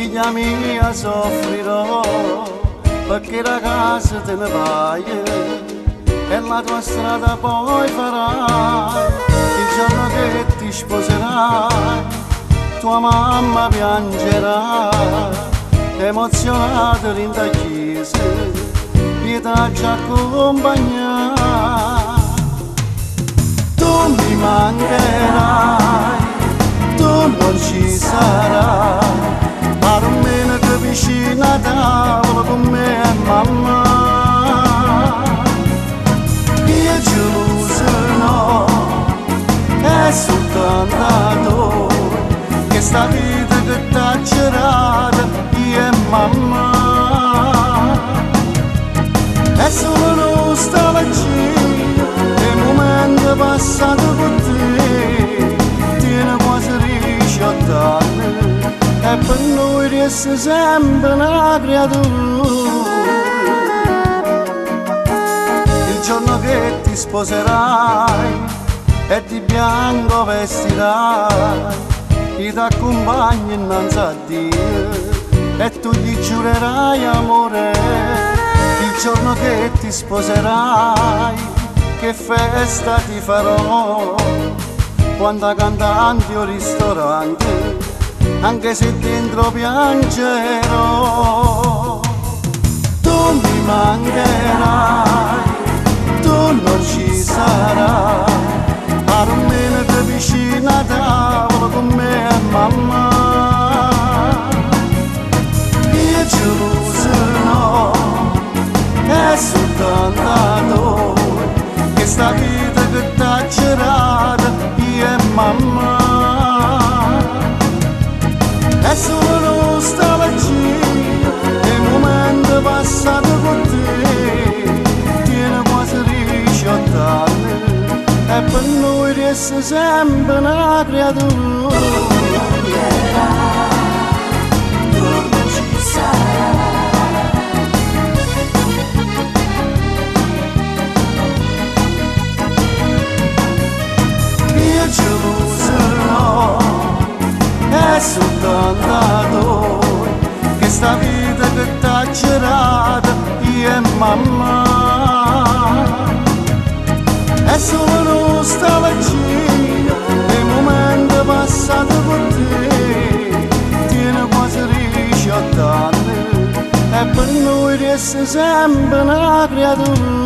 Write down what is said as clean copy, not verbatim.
figlia mia soffrirò perché la casa te ne vai e la tua strada poi farai. Il giorno che ti sposerai tua mamma piangerà emozionata in da chiesa io ti accompagnerà. Tu mi mancherai, tu non ci sarai, ma non meno che vicino a tavola con me e mamma. Io geloso no, è soltanto che sta vita che t'ha girata io e mamma. È solo nostalgia, il momento passato con te, tiene quasi 18 anni, e per noi resta sempre una creatura. Il giorno che ti sposerai e di bianco vestirai, io ti accompagno innanzi a Dio e tu gli giurerai amore. Il giorno che ti sposerai, che festa ti farò, quando cantanti o ristoranti, anche se dentro piangerò. Tu mi mancherai, tu non ci sarai, ma non meno che vicino a tavola con me e mamma. Io geloso no, è soltanto che sta vita che t'ha girata io e mamma. È solo nostalgia, il momento passato con te, tiene quasi 18 anni, e per noi resta sempre una creatura. Tu non ci sarai. Geloso no, è soltanto che sta vita che t'ha girata io e mamma. È solo nostalgia, il momento passato con te, tiene quasi 18 anni, e per noi resta sempre una creatura.